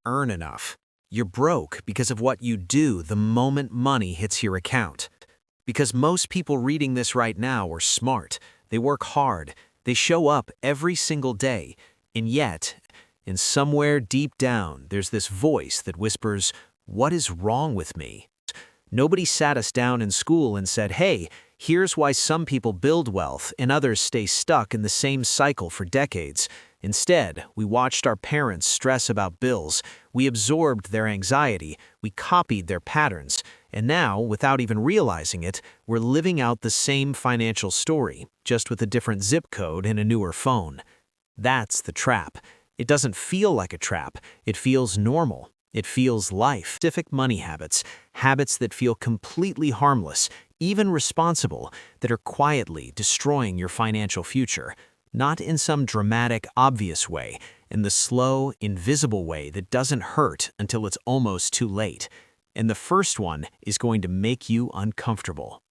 earn enough. You're broke because of what you do the moment money hits your account. Because most people reading this right now are smart. They work hard. They show up every single day. And yet, in somewhere deep down, there's this voice that whispers, "What is wrong with me?" Nobody sat us down in school and said, "Hey, here's why some people build wealth and others stay stuck in the same cycle for decades." Instead, we watched our parents stress about bills, we absorbed their anxiety, we copied their patterns, and now, without even realizing it, we're living out the same financial story, just with a different zip code and a newer phone. That's the trap. It doesn't feel like a trap. It feels normal. It feels life. Specific money habits, habits that feel completely harmless, even responsible, that are quietly destroying your financial future. Not in some dramatic, obvious way, in the slow, invisible way that doesn't hurt until it's almost too late. And the first one is going to make you uncomfortable.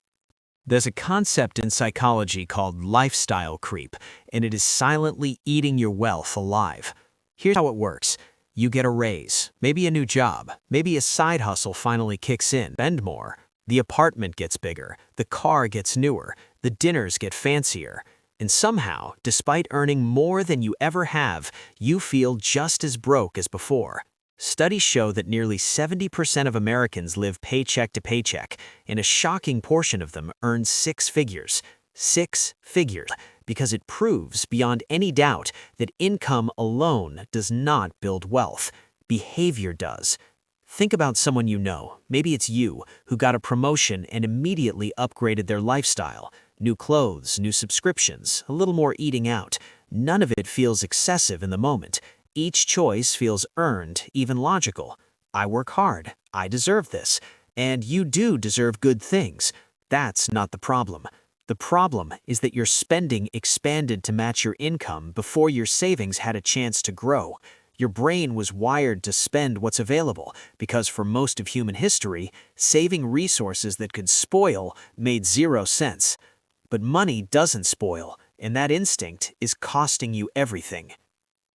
There's a concept in psychology called lifestyle creep, and it is silently eating your wealth alive. Here's how it works. You get a raise, maybe a new job, maybe a side hustle finally kicks in. Spend more. The apartment gets bigger, the car gets newer, the dinners get fancier. And somehow, despite earning more than you ever have, you feel just as broke as before. Studies show that nearly 70% of Americans live paycheck to paycheck, and a shocking portion of them earn six figures. Six figures, because it proves beyond any doubt that income alone does not build wealth. Behavior does. Think about someone you know, maybe it's you, who got a promotion and immediately upgraded their lifestyle. New clothes, new subscriptions, a little more eating out. None of it feels excessive in the moment. Each choice feels earned, even logical. I work hard. I deserve this. And you do deserve good things. That's not the problem. The problem is that your spending expanded to match your income before your savings had a chance to grow. Your brain was wired to spend what's available because for most of human history, saving resources that could spoil made zero sense. But money doesn't spoil, and that instinct is costing you everything.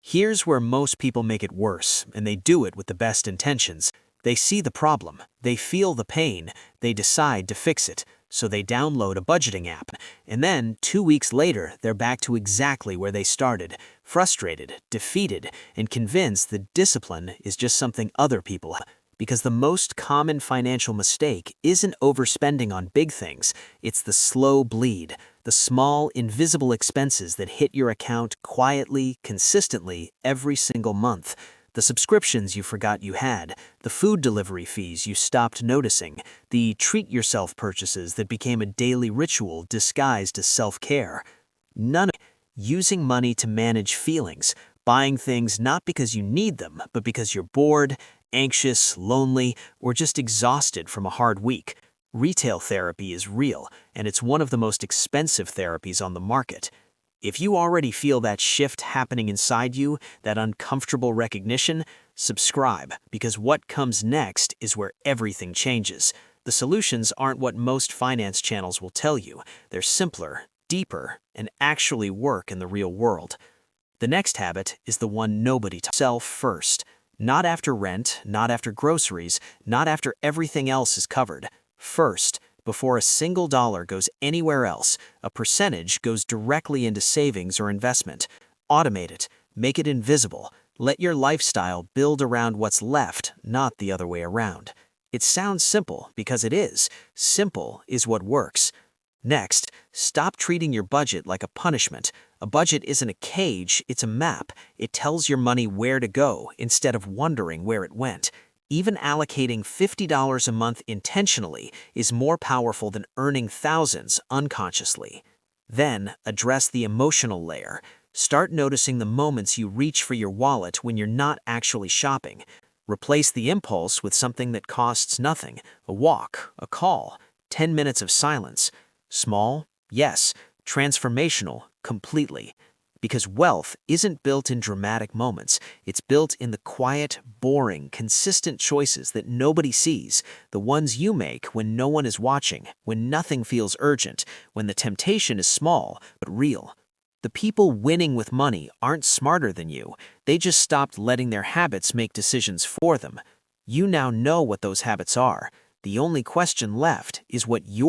Here's where most people make it worse, and they do it with the best intentions. They see the problem, they feel the pain, they decide to fix it, so they download a budgeting app. And then, 2 weeks later, they're back to exactly where they started, frustrated, defeated, and convinced that discipline is just something other people have. Because the most common financial mistake isn't overspending on big things, it's the slow bleed, the small, invisible expenses that hit your account quietly, consistently, every single month. The subscriptions you forgot you had, the food delivery fees you stopped noticing, the treat-yourself purchases that became a daily ritual disguised as self-care. None of using money to manage feelings, buying things not because you need them, but because you're bored, anxious, lonely, or just exhausted from a hard week. Retail therapy is real, and it's one of the most expensive therapies on the market. If you already feel that shift happening inside you, that uncomfortable recognition, subscribe, because what comes next is where everything changes. The solutions aren't what most finance channels will tell you. They're simpler, deeper, and actually work in the real world. The next habit is the one nobody talks about. Self first. Not after rent, not after groceries, not after everything else is covered. First, before a single dollar goes anywhere else, a percentage goes directly into savings or investment. Automate it, make it invisible. Let your lifestyle build around what's left, not the other way around. It sounds simple because it is. Simple is what works. Next, stop treating your budget like a punishment. A budget isn't a cage, it's a map. It tells your money where to go instead of wondering where it went. Even allocating $50 a month intentionally is more powerful than earning thousands unconsciously. Then, address the emotional layer. Start noticing the moments you reach for your wallet when you're not actually shopping. Replace the impulse with something that costs nothing: a walk, a call, 10 minutes of silence. Small? Yes. Transformational? Completely. Because wealth isn't built in dramatic moments. It's built in the quiet, boring, consistent choices that nobody sees, the ones you make when no one is watching, when nothing feels urgent, when the temptation is small but real. The people winning with money aren't smarter than you. They just stopped letting their habits make decisions for them. You now know what those habits are. The only question left is what you're